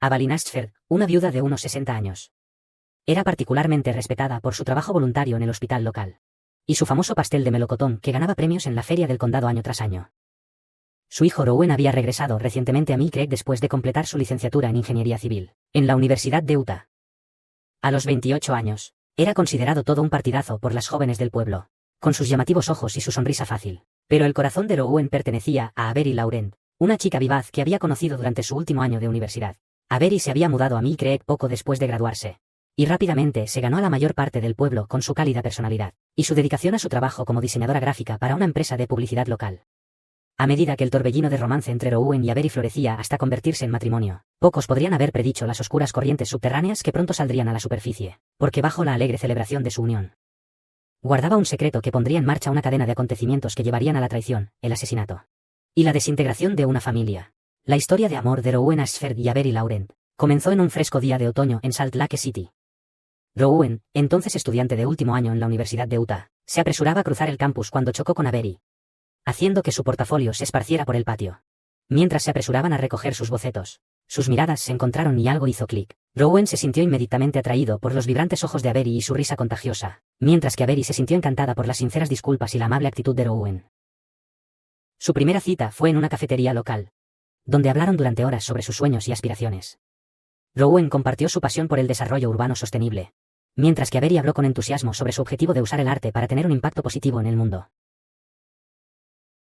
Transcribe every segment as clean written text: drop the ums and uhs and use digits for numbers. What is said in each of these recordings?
Evelyn Ashford, una viuda de unos 60 años. Era particularmente respetada por su trabajo voluntario en el hospital local. Y su famoso pastel de melocotón que ganaba premios en la feria del condado año tras año. Su hijo Rowan había regresado recientemente a Mill Creek después de completar su licenciatura en Ingeniería Civil, en la Universidad de Utah. A los 28 años, era considerado todo un partidazo por las jóvenes del pueblo, con sus llamativos ojos y su sonrisa fácil. Pero el corazón de Rowan pertenecía a Avery Laurent, una chica vivaz que había conocido durante su último año de universidad. Avery se había mudado a Mill Creek poco después de graduarse. Y rápidamente se ganó a la mayor parte del pueblo con su cálida personalidad, y su dedicación a su trabajo como diseñadora gráfica para una empresa de publicidad local. A medida que el torbellino de romance entre Rowan y Avery florecía hasta convertirse en matrimonio, pocos podrían haber predicho las oscuras corrientes subterráneas que pronto saldrían a la superficie, porque bajo la alegre celebración de su unión, guardaba un secreto que pondría en marcha una cadena de acontecimientos que llevarían a la traición, el asesinato y la desintegración de una familia. La historia de amor de Rowan Ashford y Avery Laurent comenzó en un fresco día de otoño en Salt Lake City. Rowan, entonces estudiante de último año en la Universidad de Utah, se apresuraba a cruzar el campus cuando chocó con Avery, haciendo que su portafolio se esparciera por el patio. Mientras se apresuraban a recoger sus bocetos, sus miradas se encontraron y algo hizo clic. Rowan se sintió inmediatamente atraído por los vibrantes ojos de Avery y su risa contagiosa, mientras que Avery se sintió encantada por las sinceras disculpas y la amable actitud de Rowan. Su primera cita fue en una cafetería local, donde hablaron durante horas sobre sus sueños y aspiraciones. Rowan compartió su pasión por el desarrollo urbano sostenible, mientras que Avery habló con entusiasmo sobre su objetivo de usar el arte para tener un impacto positivo en el mundo.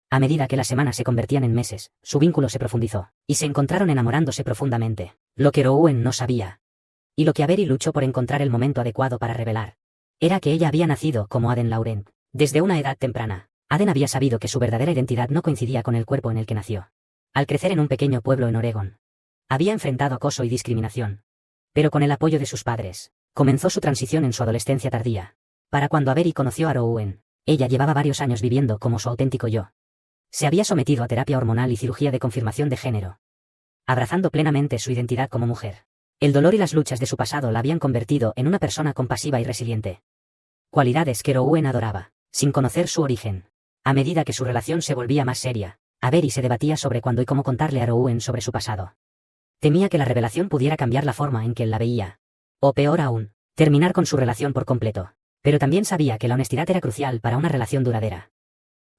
A medida que las semanas se convertían en meses, su vínculo se profundizó, y se encontraron enamorándose profundamente, lo que Rowan no sabía, y lo que Avery luchó por encontrar el momento adecuado para revelar, era que ella había nacido como Aden Laurent. Desde una edad temprana, Aden había sabido que su verdadera identidad no coincidía con el cuerpo en el que nació. Al crecer en un pequeño pueblo en Oregón, había enfrentado acoso y discriminación, pero con el apoyo de sus padres, comenzó su transición en su adolescencia tardía. Para cuando Avery conoció a Rowan, ella llevaba varios años viviendo como su auténtico yo. Se había sometido a terapia hormonal y cirugía de confirmación de género, abrazando plenamente su identidad como mujer. El dolor y las luchas de su pasado la habían convertido en una persona compasiva y resiliente. Cualidades que Rowan adoraba, sin conocer su origen. A medida que su relación se volvía más seria, Avery se debatía sobre cuándo y cómo contarle a Rowan sobre su pasado. Temía que la revelación pudiera cambiar la forma en que él la veía. O peor aún, terminar con su relación por completo. Pero también sabía que la honestidad era crucial para una relación duradera.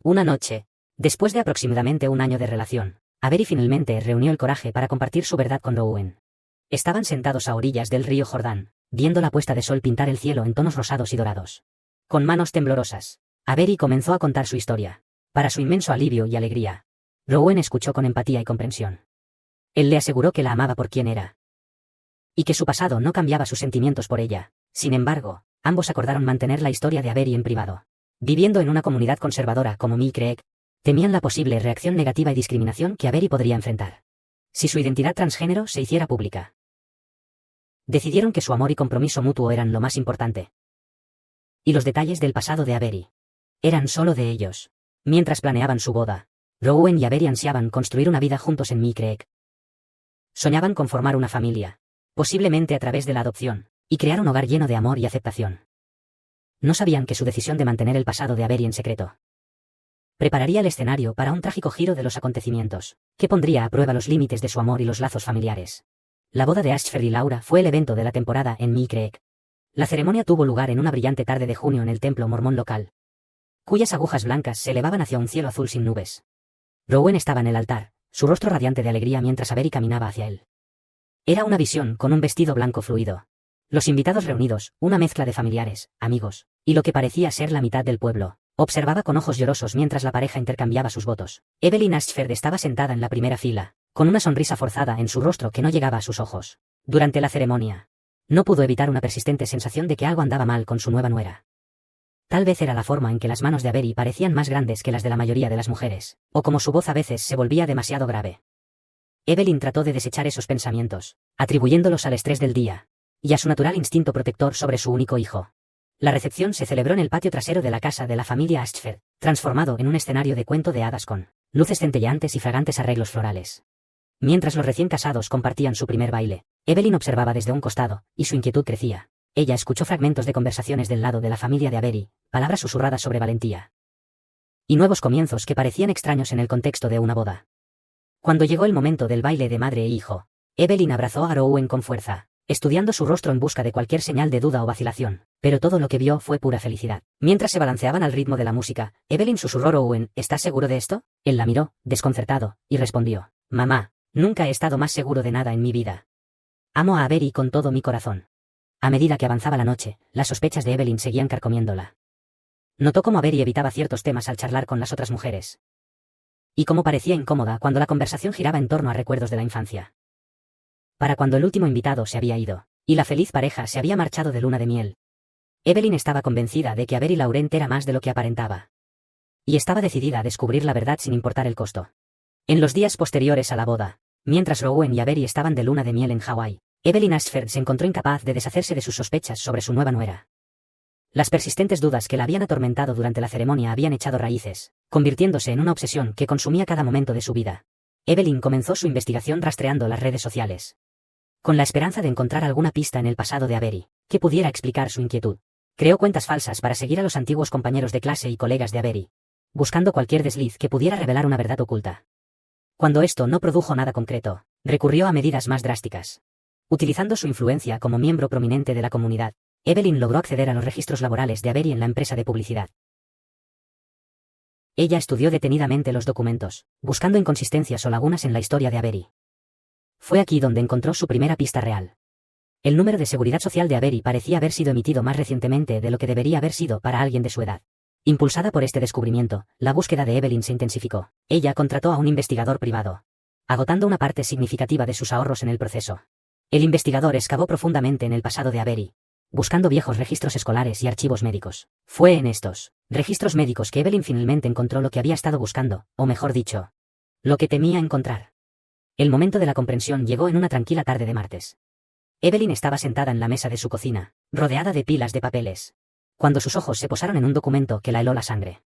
Una noche, después de aproximadamente un año de relación, Avery finalmente reunió el coraje para compartir su verdad con Rowan. Estaban sentados a orillas del río Jordán, viendo la puesta de sol pintar el cielo en tonos rosados y dorados. Con manos temblorosas, Avery comenzó a contar su historia. Para su inmenso alivio y alegría, Rowan escuchó con empatía y comprensión. Él le aseguró que la amaba por quien era, y que su pasado no cambiaba sus sentimientos por ella. Sin embargo, ambos acordaron mantener la historia de Avery en privado. Viviendo en una comunidad conservadora como Mill Creek, temían la posible reacción negativa y discriminación que Avery podría enfrentar si su identidad transgénero se hiciera pública. Decidieron que su amor y compromiso mutuo eran lo más importante. Y los detalles del pasado de Avery eran solo de ellos. Mientras planeaban su boda, Rowan y Avery ansiaban construir una vida juntos en Mill Creek. Soñaban con formar una familia, posiblemente a través de la adopción, y crear un hogar lleno de amor y aceptación. No sabían que su decisión de mantener el pasado de Avery en secreto prepararía el escenario para un trágico giro de los acontecimientos, que pondría a prueba los límites de su amor y los lazos familiares. La boda de Ashford y Laura fue el evento de la temporada en Mill Creek. La ceremonia tuvo lugar en una brillante tarde de junio en el templo mormón local, cuyas agujas blancas se elevaban hacia un cielo azul sin nubes. Rowan estaba en el altar, su rostro radiante de alegría mientras Avery caminaba hacia él. Era una visión con un vestido blanco fluido. Los invitados reunidos, una mezcla de familiares, amigos, y lo que parecía ser la mitad del pueblo, observaba con ojos llorosos mientras la pareja intercambiaba sus votos. Evelyn Ashford estaba sentada en la primera fila, con una sonrisa forzada en su rostro que no llegaba a sus ojos. Durante la ceremonia, no pudo evitar una persistente sensación de que algo andaba mal con su nueva nuera. Tal vez era la forma en que las manos de Avery parecían más grandes que las de la mayoría de las mujeres, o como su voz a veces se volvía demasiado grave. Evelyn trató de desechar esos pensamientos, atribuyéndolos al estrés del día, y a su natural instinto protector sobre su único hijo. La recepción se celebró en el patio trasero de la casa de la familia Ashford, transformado en un escenario de cuento de hadas con luces centelleantes y fragantes arreglos florales. Mientras los recién casados compartían su primer baile, Evelyn observaba desde un costado, y su inquietud crecía. Ella escuchó fragmentos de conversaciones del lado de la familia de Avery, palabras susurradas sobre valentía y nuevos comienzos que parecían extraños en el contexto de una boda. Cuando llegó el momento del baile de madre e hijo, Evelyn abrazó a Rowan con fuerza, estudiando su rostro en busca de cualquier señal de duda o vacilación, pero todo lo que vio fue pura felicidad. Mientras se balanceaban al ritmo de la música, Evelyn susurró a Rowan: ¿estás seguro de esto? Él la miró, desconcertado, y respondió: mamá, nunca he estado más seguro de nada en mi vida. Amo a Avery con todo mi corazón. A medida que avanzaba la noche, las sospechas de Evelyn seguían carcomiéndola. Notó cómo Avery evitaba ciertos temas al charlar con las otras mujeres. Y cómo parecía incómoda cuando la conversación giraba en torno a recuerdos de la infancia. Para cuando el último invitado se había ido, y la feliz pareja se había marchado de luna de miel, Evelyn estaba convencida de que Avery Laurent era más de lo que aparentaba. Y estaba decidida a descubrir la verdad sin importar el costo. En los días posteriores a la boda, mientras Rowan y Avery estaban de luna de miel en Hawái, Evelyn Ashford se encontró incapaz de deshacerse de sus sospechas sobre su nueva nuera. Las persistentes dudas que la habían atormentado durante la ceremonia habían echado raíces, convirtiéndose en una obsesión que consumía cada momento de su vida. Evelyn comenzó su investigación rastreando las redes sociales, con la esperanza de encontrar alguna pista en el pasado de Avery, que pudiera explicar su inquietud. Creó cuentas falsas para seguir a los antiguos compañeros de clase y colegas de Avery, buscando cualquier desliz que pudiera revelar una verdad oculta. Cuando esto no produjo nada concreto, recurrió a medidas más drásticas. Utilizando su influencia como miembro prominente de la comunidad, Evelyn logró acceder a los registros laborales de Avery en la empresa de publicidad. Ella estudió detenidamente los documentos, buscando inconsistencias o lagunas en la historia de Avery. Fue aquí donde encontró su primera pista real. El número de seguridad social de Avery parecía haber sido emitido más recientemente de lo que debería haber sido para alguien de su edad. Impulsada por este descubrimiento, la búsqueda de Evelyn se intensificó. Ella contrató a un investigador privado, agotando una parte significativa de sus ahorros en el proceso. El investigador excavó profundamente en el pasado de Avery, buscando viejos registros escolares y archivos médicos. Fue en estos registros médicos que Evelyn finalmente encontró lo que había estado buscando, o mejor dicho, lo que temía encontrar. El momento de la comprensión llegó en una tranquila tarde de martes. Evelyn estaba sentada en la mesa de su cocina, rodeada de pilas de papeles, cuando sus ojos se posaron en un documento que la heló la sangre.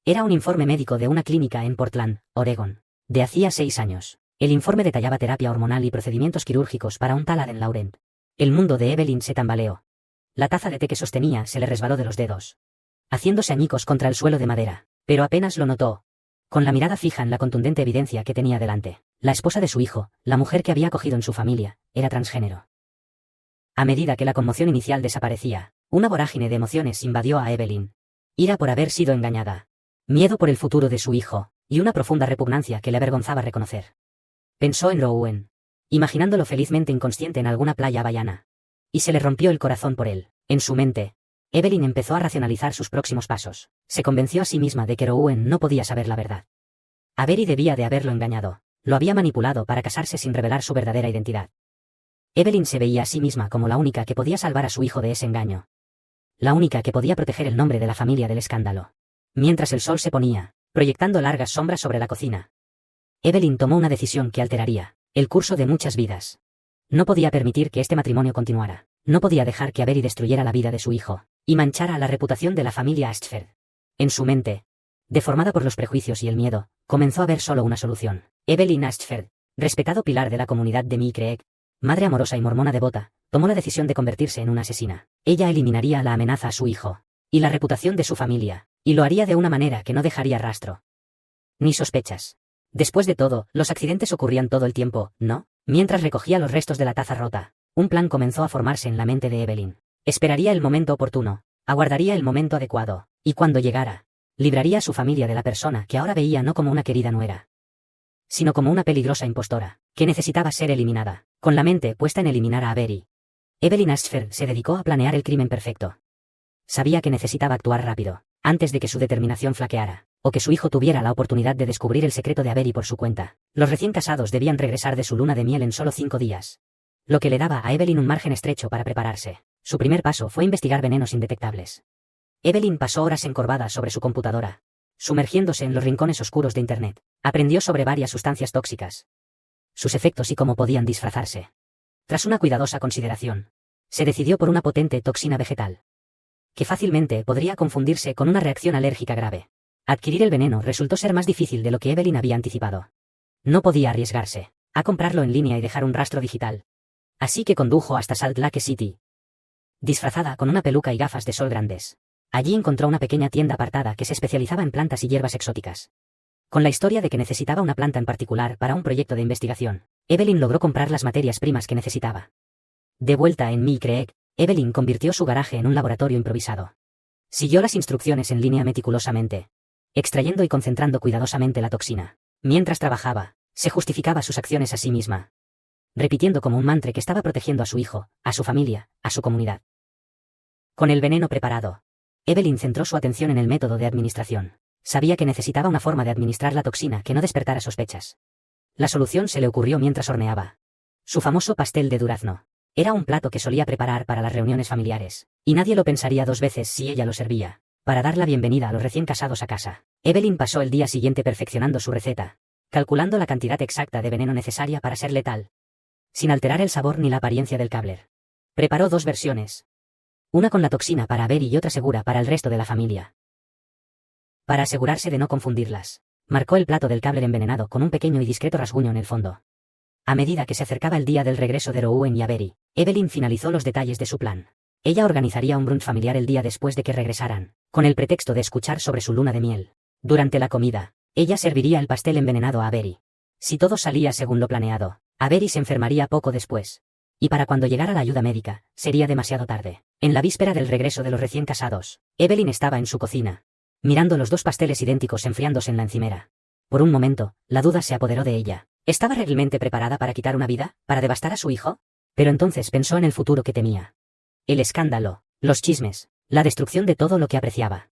Era un informe médico de una clínica en Portland, Oregón, de hacía 6 años. El informe detallaba terapia hormonal y procedimientos quirúrgicos para un tal Aden Laurent. El mundo de Evelyn se tambaleó. La taza de té que sostenía se le resbaló de los dedos, haciéndose añicos contra el suelo de madera, pero apenas lo notó, con la mirada fija en la contundente evidencia que tenía delante. La esposa de su hijo, la mujer que había acogido en su familia, era transgénero. A medida que la conmoción inicial desaparecía, una vorágine de emociones invadió a Evelyn. Ira por haber sido engañada, miedo por el futuro de su hijo, y una profunda repugnancia que le avergonzaba reconocer. Pensó en Rowan, imaginándolo felizmente inconsciente en alguna playa hawaiana, y se le rompió el corazón por él. En su mente, Evelyn empezó a racionalizar sus próximos pasos. Se convenció a sí misma de que Rowan no podía saber la verdad. Avery debía de haberlo engañado. Lo había manipulado para casarse sin revelar su verdadera identidad. Evelyn se veía a sí misma como la única que podía salvar a su hijo de ese engaño. La única que podía proteger el nombre de la familia del escándalo. Mientras el sol se ponía, proyectando largas sombras sobre la cocina, Evelyn tomó una decisión que alteraría el curso de muchas vidas. No podía permitir que este matrimonio continuara. No podía dejar que Avery destruyera la vida de su hijo y manchara la reputación de la familia Ashford. En su mente, deformada por los prejuicios y el miedo, comenzó a ver solo una solución. Evelyn Ashford, respetado pilar de la comunidad de Mill madre amorosa y mormona devota, tomó la decisión de convertirse en una asesina. Ella eliminaría la amenaza a su hijo y la reputación de su familia, y lo haría de una manera que no dejaría rastro ni sospechas. Después de todo, los accidentes ocurrían todo el tiempo, ¿no? Mientras recogía los restos de la taza rota, un plan comenzó a formarse en la mente de Evelyn. Esperaría el momento oportuno, aguardaría el momento adecuado, y cuando llegara, libraría a su familia de la persona que ahora veía no como una querida nuera, sino como una peligrosa impostora, que necesitaba ser eliminada. Con la mente puesta en eliminar a Avery, Evelyn Ashford se dedicó a planear el crimen perfecto. Sabía que necesitaba actuar rápido, antes de que su determinación flaqueara, o que su hijo tuviera la oportunidad de descubrir el secreto de Avery por su cuenta. Los recién casados debían regresar de su luna de miel en solo 5 días, lo que le daba a Evelyn un margen estrecho para prepararse. Su primer paso fue investigar venenos indetectables. Evelyn pasó horas encorvada sobre su computadora, sumergiéndose en los rincones oscuros de Internet. Aprendió sobre varias sustancias tóxicas, sus efectos y cómo podían disfrazarse. Tras una cuidadosa consideración, se decidió por una potente toxina vegetal, que fácilmente podría confundirse con una reacción alérgica grave. Adquirir el veneno resultó ser más difícil de lo que Evelyn había anticipado. No podía arriesgarse a comprarlo en línea y dejar un rastro digital. Así que condujo hasta Salt Lake City, disfrazada con una peluca y gafas de sol grandes. Allí encontró una pequeña tienda apartada que se especializaba en plantas y hierbas exóticas, con la historia de que necesitaba una planta en particular para un proyecto de investigación. Evelyn logró comprar las materias primas que necesitaba. De vuelta en Mill Creek, Evelyn convirtió su garaje en un laboratorio improvisado. Siguió las instrucciones en línea meticulosamente, extrayendo y concentrando cuidadosamente la toxina. Mientras trabajaba, se justificaba sus acciones a sí misma, repitiendo como un mantra que estaba protegiendo a su hijo, a su familia, a su comunidad. Con el veneno preparado, Evelyn centró su atención en el método de administración. Sabía que necesitaba una forma de administrar la toxina que no despertara sospechas. La solución se le ocurrió mientras horneaba su famoso pastel de durazno. Era un plato que solía preparar para las reuniones familiares, y nadie lo pensaría dos veces si ella lo servía. Para dar la bienvenida a los recién casados a casa, Evelyn pasó el día siguiente perfeccionando su receta, calculando la cantidad exacta de veneno necesaria para ser letal, sin alterar el sabor ni la apariencia del Kabler. Preparó 2 versiones. Una con la toxina para Avery y otra segura para el resto de la familia. Para asegurarse de no confundirlas, marcó el plato del Kabler envenenado con un pequeño y discreto rasguño en el fondo. A medida que se acercaba el día del regreso de Rowan y Avery, Evelyn finalizó los detalles de su plan. Ella organizaría un brunch familiar el día después de que regresaran, con el pretexto de escuchar sobre su luna de miel. Durante la comida, ella serviría el pastel envenenado a Avery. Si todo salía según lo planeado, Avery se enfermaría poco después. Y para cuando llegara la ayuda médica, sería demasiado tarde. En la víspera del regreso de los recién casados, Evelyn estaba en su cocina, mirando los 2 pasteles idénticos enfriándose en la encimera. Por un momento, la duda se apoderó de ella. ¿Estaba realmente preparada para quitar una vida, para devastar a su hijo? Pero entonces pensó en el futuro que temía. El escándalo, los chismes, la destrucción de todo lo que apreciaba.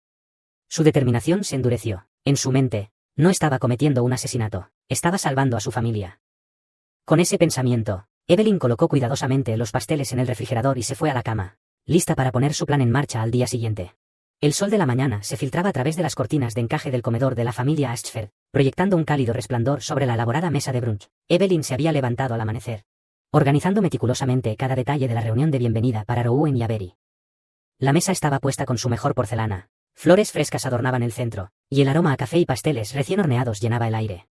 Su determinación se endureció. En su mente, no estaba cometiendo un asesinato, estaba salvando a su familia. Con ese pensamiento, Evelyn colocó cuidadosamente los pasteles en el refrigerador y se fue a la cama, lista para poner su plan en marcha al día siguiente. El sol de la mañana se filtraba a través de las cortinas de encaje del comedor de la familia Ashford, proyectando un cálido resplandor sobre la elaborada mesa de brunch. Evelyn se había levantado al amanecer, organizando meticulosamente cada detalle de la reunión de bienvenida para Rowan y Avery. La mesa estaba puesta con su mejor porcelana, flores frescas adornaban el centro, y el aroma a café y pasteles recién horneados llenaba el aire.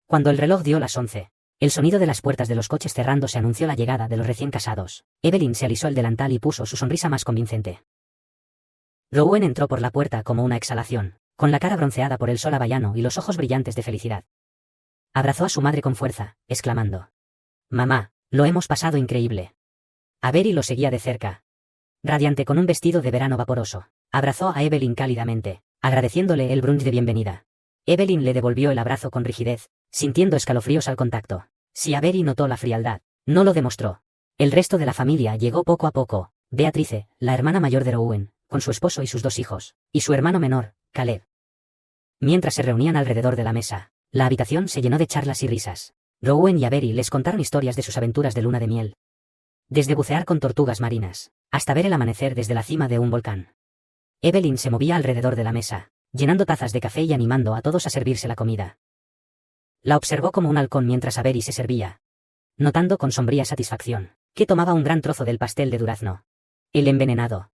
Cuando el reloj dio las 11, el sonido de las puertas de los coches cerrándose anunció la llegada de los recién casados. Evelyn se alisó el delantal y puso su sonrisa más convincente. Rowan entró por la puerta como una exhalación, con la cara bronceada por el sol hawaiano y los ojos brillantes de felicidad. Abrazó a su madre con fuerza, exclamando: «Mamá, lo hemos pasado increíble». Avery lo seguía de cerca, radiante con un vestido de verano vaporoso. Abrazó a Evelyn cálidamente, agradeciéndole el brunch de bienvenida. Evelyn le devolvió el abrazo con rigidez, sintiendo escalofríos al contacto. Si Avery notó la frialdad, no lo demostró. El resto de la familia llegó poco a poco: Beatrice, la hermana mayor de Rowan, con su esposo y sus 2 hijos, y su hermano menor, Caleb. Mientras se reunían alrededor de la mesa, la habitación se llenó de charlas y risas. Rowan y Avery les contaron historias de sus aventuras de luna de miel. Desde bucear con tortugas marinas, hasta ver el amanecer desde la cima de un volcán. Evelyn se movía alrededor de la mesa, llenando tazas de café y animando a todos a servirse la comida. La observó como un halcón mientras Avery se servía, notando con sombría satisfacción que tomaba un gran trozo del pastel de durazno. El envenenado,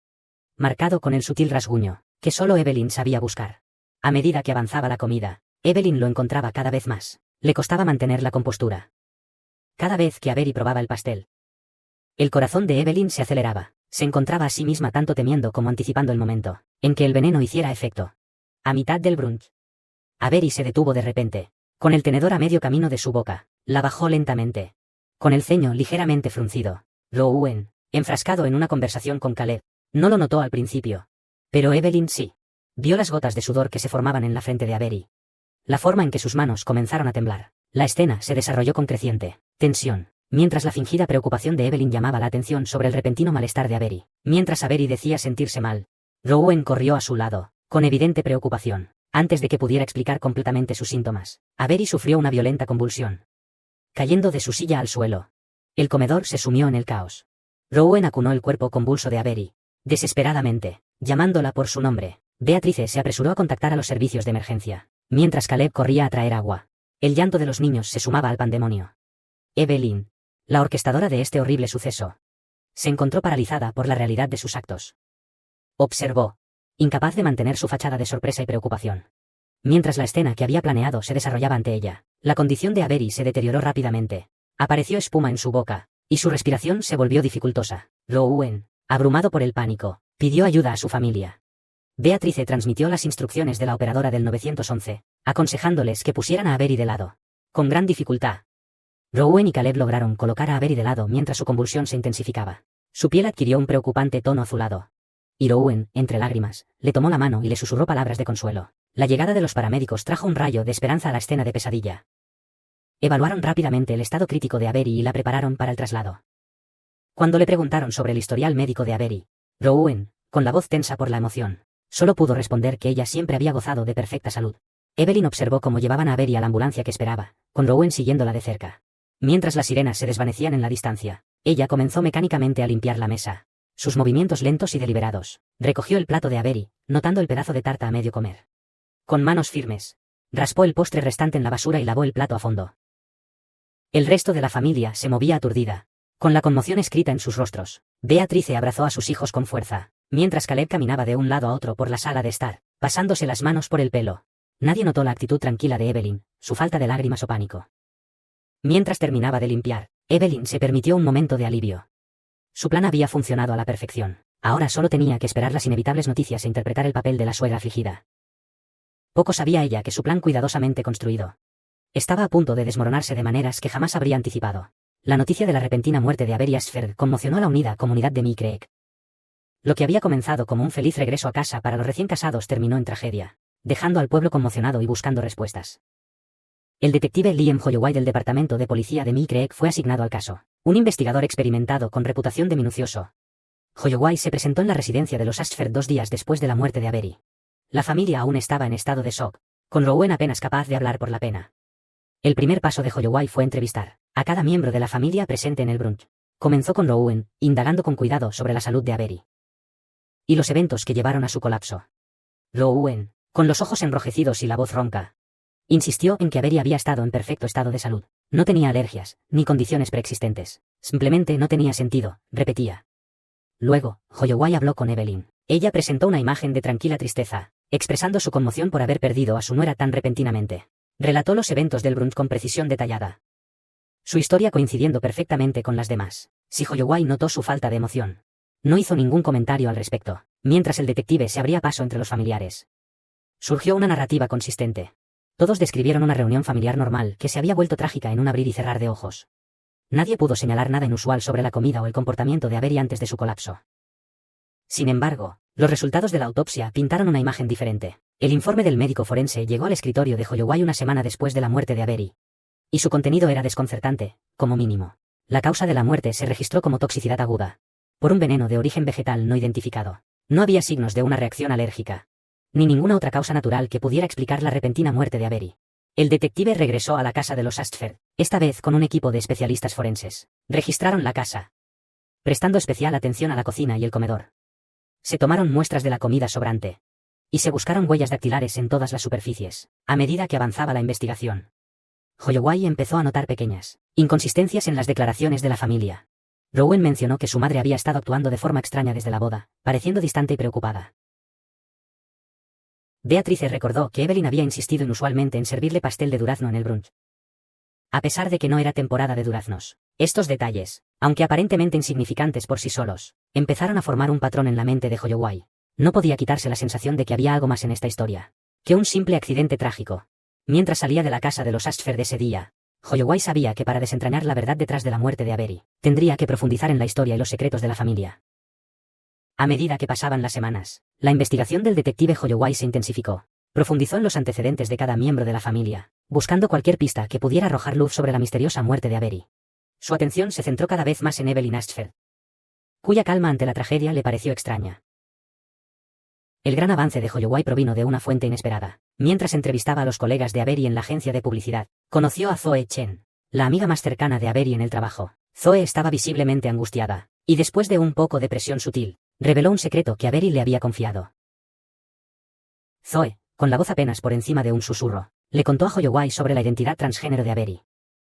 marcado con el sutil rasguño que solo Evelyn sabía buscar. A medida que avanzaba la comida, Evelyn lo encontraba cada vez más. Le costaba mantener la compostura. Cada vez que Avery probaba el pastel, el corazón de Evelyn se aceleraba. Se encontraba a sí misma tanto temiendo como anticipando el momento en que el veneno hiciera efecto. A mitad del brunch, Avery se detuvo de repente, con el tenedor a medio camino de su boca. La bajó lentamente, con el ceño ligeramente fruncido. Rowan, enfrascado en una conversación con Caleb, no lo notó al principio, pero Evelyn sí. Vio las gotas de sudor que se formaban en la frente de Avery. La forma en que sus manos comenzaron a temblar. La escena se desarrolló con creciente tensión, mientras la fingida preocupación de Evelyn llamaba la atención sobre el repentino malestar de Avery. Mientras Avery decía sentirse mal, Rowan corrió a su lado, con evidente preocupación. Antes de que pudiera explicar completamente sus síntomas, Avery sufrió una violenta convulsión, cayendo de su silla al suelo. El comedor se sumió en el caos. Rowan acunó el cuerpo convulso de Avery, desesperadamente, llamándola por su nombre. Beatrice se apresuró a contactar a los servicios de emergencia, mientras Caleb corría a traer agua. El llanto de los niños se sumaba al pandemonio. Evelyn, la orquestadora de este horrible suceso, se encontró paralizada por la realidad de sus actos. Observó, incapaz de mantener su fachada de sorpresa y preocupación. Mientras la escena que había planeado se desarrollaba ante ella, la condición de Avery se deterioró rápidamente. Apareció espuma en su boca, y su respiración se volvió dificultosa. Rowan, abrumado por el pánico, pidió ayuda a su familia. Beatrice transmitió las instrucciones de la operadora del 911, aconsejándoles que pusieran a Avery de lado. Con gran dificultad, Rowan y Caleb lograron colocar a Avery de lado mientras su convulsión se intensificaba. Su piel adquirió un preocupante tono azulado. Y Rowan, entre lágrimas, le tomó la mano y le susurró palabras de consuelo. La llegada de los paramédicos trajo un rayo de esperanza a la escena de pesadilla. Evaluaron rápidamente el estado crítico de Avery y la prepararon para el traslado. Cuando le preguntaron sobre el historial médico de Avery, Rowan, con la voz tensa por la emoción, solo pudo responder que ella siempre había gozado de perfecta salud. Evelyn observó cómo llevaban a Avery a la ambulancia que esperaba, con Rowan siguiéndola de cerca. Mientras las sirenas se desvanecían en la distancia, ella comenzó mecánicamente a limpiar la mesa. Sus movimientos lentos y deliberados. Recogió el plato de Avery, notando el pedazo de tarta a medio comer. Con manos firmes, raspó el postre restante en la basura y lavó el plato a fondo. El resto de la familia se movía aturdida, con la conmoción escrita en sus rostros. Beatrice abrazó a sus hijos con fuerza, mientras Caleb caminaba de un lado a otro por la sala de estar, pasándose las manos por el pelo. Nadie notó la actitud tranquila de Evelyn, su falta de lágrimas o pánico. Mientras terminaba de limpiar, Evelyn se permitió un momento de alivio. Su plan había funcionado a la perfección. Ahora solo tenía que esperar las inevitables noticias e interpretar el papel de la suegra afligida. Poco sabía ella que su plan cuidadosamente construido estaba a punto de desmoronarse de maneras que jamás habría anticipado. La noticia de la repentina muerte de Avery Ashford conmocionó a la unida comunidad de Mill Creek. Lo que había comenzado como un feliz regreso a casa para los recién casados terminó en tragedia, dejando al pueblo conmocionado y buscando respuestas. El detective Liam Holloway del Departamento de Policía de Mill Creek fue asignado al caso, un investigador experimentado con reputación de minucioso. Holloway se presentó en la residencia de los Ashford 2 días después de la muerte de Avery. La familia aún estaba en estado de shock, con Rowan apenas capaz de hablar por la pena. El primer paso de Holloway fue entrevistar a cada miembro de la familia presente en el brunch. Comenzó con Rowan, indagando con cuidado sobre la salud de Avery y los eventos que llevaron a su colapso. Rowan, con los ojos enrojecidos y la voz ronca, insistió en que Avery había estado en perfecto estado de salud. No tenía alergias, ni condiciones preexistentes. Simplemente no tenía sentido, repetía. Luego, Holloway habló con Evelyn. Ella presentó una imagen de tranquila tristeza, expresando su conmoción por haber perdido a su nuera tan repentinamente. Relató los eventos del brunch con precisión detallada, su historia coincidiendo perfectamente con las demás. Si Holloway notó su falta de emoción, no hizo ningún comentario al respecto, mientras el detective se abría paso entre los familiares. Surgió una narrativa consistente. Todos describieron una reunión familiar normal que se había vuelto trágica en un abrir y cerrar de ojos. Nadie pudo señalar nada inusual sobre la comida o el comportamiento de Avery antes de su colapso. Sin embargo, los resultados de la autopsia pintaron una imagen diferente. El informe del médico forense llegó al escritorio de Holloway una semana después de la muerte de Avery. Y su contenido era desconcertante, como mínimo. La causa de la muerte se registró como toxicidad aguda, por un veneno de origen vegetal no identificado. No había signos de una reacción alérgica, ni ninguna otra causa natural que pudiera explicar la repentina muerte de Avery. El detective regresó a la casa de los Ashford, esta vez con un equipo de especialistas forenses. Registraron la casa, prestando especial atención a la cocina y el comedor. Se tomaron muestras de la comida sobrante, y se buscaron huellas dactilares en todas las superficies. A medida que avanzaba la investigación, Holloway empezó a notar pequeñas inconsistencias en las declaraciones de la familia. Rowan mencionó que su madre había estado actuando de forma extraña desde la boda, pareciendo distante y preocupada. Beatrice recordó que Evelyn había insistido inusualmente en servirle pastel de durazno en el brunch, a pesar de que no era temporada de duraznos. Estos detalles, aunque aparentemente insignificantes por sí solos, empezaron a formar un patrón en la mente de Holloway. No podía quitarse la sensación de que había algo más en esta historia que un simple accidente trágico. Mientras salía de la casa de los Ashford ese día, Holloway sabía que para desentrañar la verdad detrás de la muerte de Avery, tendría que profundizar en la historia y los secretos de la familia. A medida que pasaban las semanas, la investigación del detective Holloway se intensificó. Profundizó en los antecedentes de cada miembro de la familia, buscando cualquier pista que pudiera arrojar luz sobre la misteriosa muerte de Avery. Su atención se centró cada vez más en Evelyn Ashford, cuya calma ante la tragedia le pareció extraña. El gran avance de Holloway provino de una fuente inesperada. Mientras entrevistaba a los colegas de Avery en la agencia de publicidad, conoció a Zoe Chen, la amiga más cercana de Avery en el trabajo. Zoe estaba visiblemente angustiada, y después de un poco de presión sutil, reveló un secreto que Avery le había confiado. Zoe, con la voz apenas por encima de un susurro, le contó a Holloway sobre la identidad transgénero de Avery.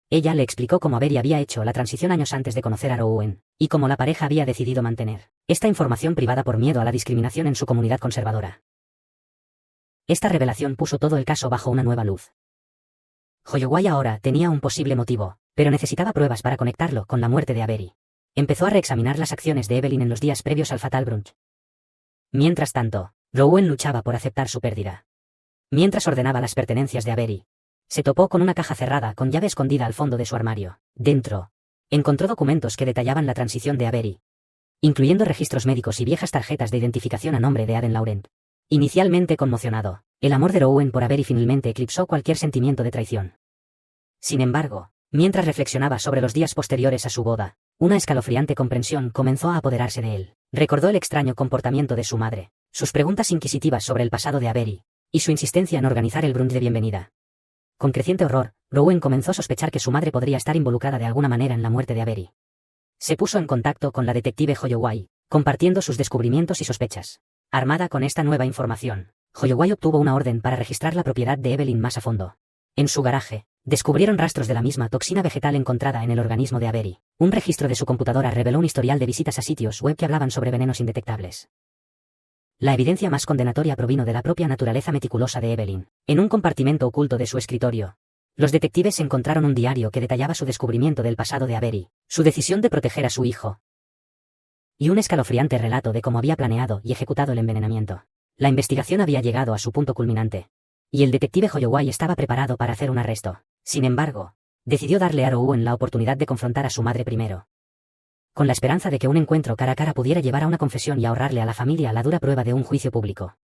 Ella le explicó cómo Avery había hecho la transición años antes de conocer a Rowan, y cómo la pareja había decidido mantener esta información privada por miedo a la discriminación en su comunidad conservadora. Esta revelación puso todo el caso bajo una nueva luz. Holloway ahora tenía un posible motivo, pero necesitaba pruebas para conectarlo con la muerte de Avery. Empezó a reexaminar las acciones de Evelyn en los días previos al fatal brunch. Mientras tanto, Rowan luchaba por aceptar su pérdida. Mientras ordenaba las pertenencias de Avery, Se topó con una caja cerrada con llave escondida al fondo de su armario. Dentro, encontró documentos que detallaban la transición de Avery, incluyendo registros médicos y viejas tarjetas de identificación a nombre de Aden Laurent. Inicialmente conmocionado, el amor de Rowan por Avery finalmente eclipsó cualquier sentimiento de traición. Sin embargo, mientras reflexionaba sobre los días posteriores a su boda, una escalofriante comprensión comenzó a apoderarse de él. Recordó el extraño comportamiento de su madre, sus preguntas inquisitivas sobre el pasado de Avery, y su insistencia en organizar el brunch de bienvenida. Con creciente horror, Rowan comenzó a sospechar que su madre podría estar involucrada de alguna manera en la muerte de Avery. Se puso en contacto con la detective Holloway, compartiendo sus descubrimientos y sospechas. Armada con esta nueva información, Holloway obtuvo una orden para registrar la propiedad de Evelyn más a fondo. En su garaje, descubrieron rastros de la misma toxina vegetal encontrada en el organismo de Avery. Un registro de su computadora reveló un historial de visitas a sitios web que hablaban sobre venenos indetectables. La evidencia más condenatoria provino de la propia naturaleza meticulosa de Evelyn. En un compartimento oculto de su escritorio, los detectives encontraron un diario que detallaba su descubrimiento del pasado de Avery, su decisión de proteger a su hijo, y un escalofriante relato de cómo había planeado y ejecutado el envenenamiento. La investigación había llegado a su punto culminante, y el detective Holloway estaba preparado para hacer un arresto. Sin embargo, decidió darle a Rowan la oportunidad de confrontar a su madre primero, con la esperanza de que un encuentro cara a cara pudiera llevar a una confesión y ahorrarle a la familia la dura prueba de un juicio público.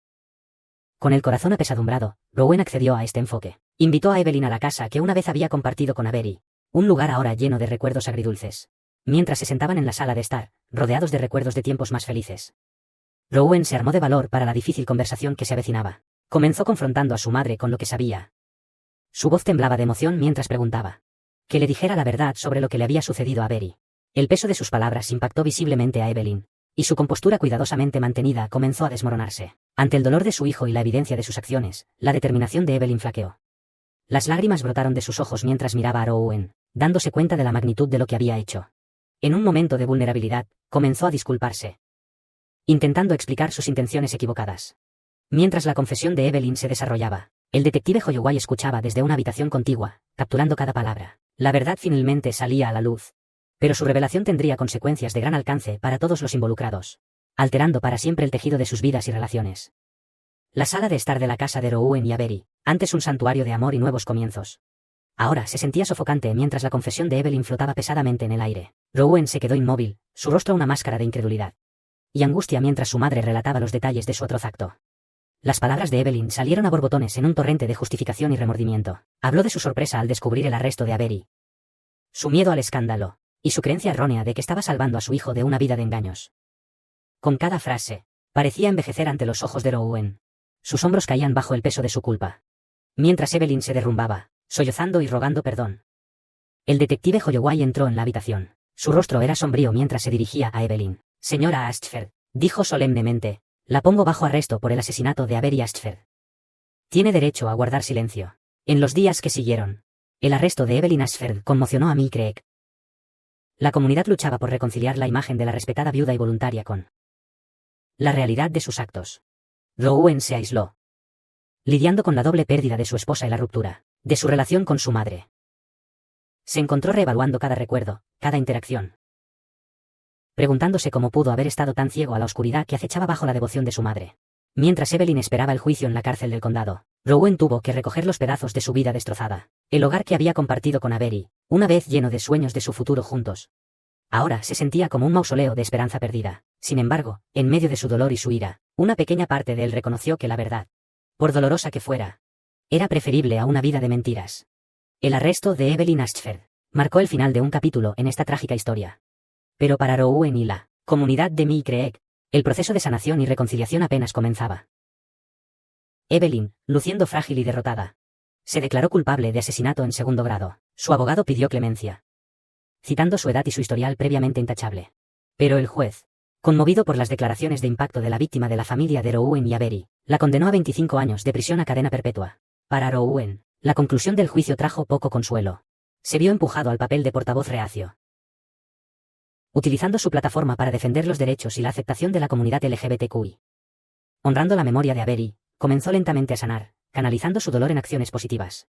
Con el corazón apesadumbrado, Rowan accedió a este enfoque. Invitó a Evelyn a la casa que una vez había compartido con Avery, un lugar ahora lleno de recuerdos agridulces. Mientras se sentaban en la sala de estar, rodeados de recuerdos de tiempos más felices, Rowan se armó de valor para la difícil conversación que se avecinaba. Comenzó confrontando a su madre con lo que sabía. Su voz temblaba de emoción mientras preguntaba que le dijera la verdad sobre lo que le había sucedido a Avery. El peso de sus palabras impactó visiblemente a Evelyn, y su compostura cuidadosamente mantenida comenzó a desmoronarse. Ante el dolor de su hijo y la evidencia de sus acciones, la determinación de Evelyn flaqueó. Las lágrimas brotaron de sus ojos mientras miraba a Rowan, dándose cuenta de la magnitud de lo que había hecho. En un momento de vulnerabilidad, comenzó a disculparse, intentando explicar sus intenciones equivocadas. Mientras la confesión de Evelyn se desarrollaba, el detective Holloway escuchaba desde una habitación contigua, capturando cada palabra. La verdad finalmente salía a la luz, pero su revelación tendría consecuencias de gran alcance para todos los involucrados, alterando para siempre el tejido de sus vidas y relaciones. La sala de estar de la casa de Rowan y Avery, antes un santuario de amor y nuevos comienzos, ahora se sentía sofocante mientras la confesión de Evelyn flotaba pesadamente en el aire. Rowan se quedó inmóvil, su rostro una máscara de incredulidad y angustia mientras su madre relataba los detalles de su atroz acto. Las palabras de Evelyn salieron a borbotones en un torrente de justificación y remordimiento. Habló de su sorpresa al descubrir el arresto de Avery, su miedo al escándalo, y su creencia errónea de que estaba salvando a su hijo de una vida de engaños. Con cada frase, parecía envejecer ante los ojos de Rowan. Sus hombros caían bajo el peso de su culpa, mientras Evelyn se derrumbaba, sollozando y rogando perdón. El detective Holloway entró en la habitación. Su rostro era sombrío mientras se dirigía a Evelyn. Señora Ashford, dijo solemnemente, la pongo bajo arresto por el asesinato de Avery Ashford. Tiene derecho a guardar silencio. En los días que siguieron, el arresto de Evelyn Ashford conmocionó a Mill Creek. La comunidad luchaba por reconciliar la imagen de la respetada viuda y voluntaria con la realidad de sus actos. Rowan se aisló, lidiando con la doble pérdida de su esposa y la ruptura de su relación con su madre. Se encontró reevaluando cada recuerdo, cada interacción, preguntándose cómo pudo haber estado tan ciego a la oscuridad que acechaba bajo la devoción de su madre. Mientras Evelyn esperaba el juicio en la cárcel del condado, Rowan tuvo que recoger los pedazos de su vida destrozada. El hogar que había compartido con Avery, una vez lleno de sueños de su futuro juntos, ahora se sentía como un mausoleo de esperanza perdida. Sin embargo, en medio de su dolor y su ira, una pequeña parte de él reconoció que la verdad, por dolorosa que fuera, era preferible a una vida de mentiras. El arresto de Evelyn Ashford marcó el final de un capítulo en esta trágica historia. Pero para Rowan y la comunidad de Mill Creek, el proceso de sanación y reconciliación apenas comenzaba. Evelyn, luciendo frágil y derrotada, se declaró culpable de asesinato en segundo grado. Su abogado pidió clemencia, citando su edad y su historial previamente intachable. Pero el juez, conmovido por las declaraciones de impacto de la víctima de la familia de Rowan y Avery, la condenó a 25 años de prisión a cadena perpetua. Para Rowan, la conclusión del juicio trajo poco consuelo. Se vio empujado al papel de portavoz reacio, utilizando su plataforma para defender los derechos y la aceptación de la comunidad LGBTQI. Honrando la memoria de Avery, comenzó lentamente a sanar, canalizando su dolor en acciones positivas.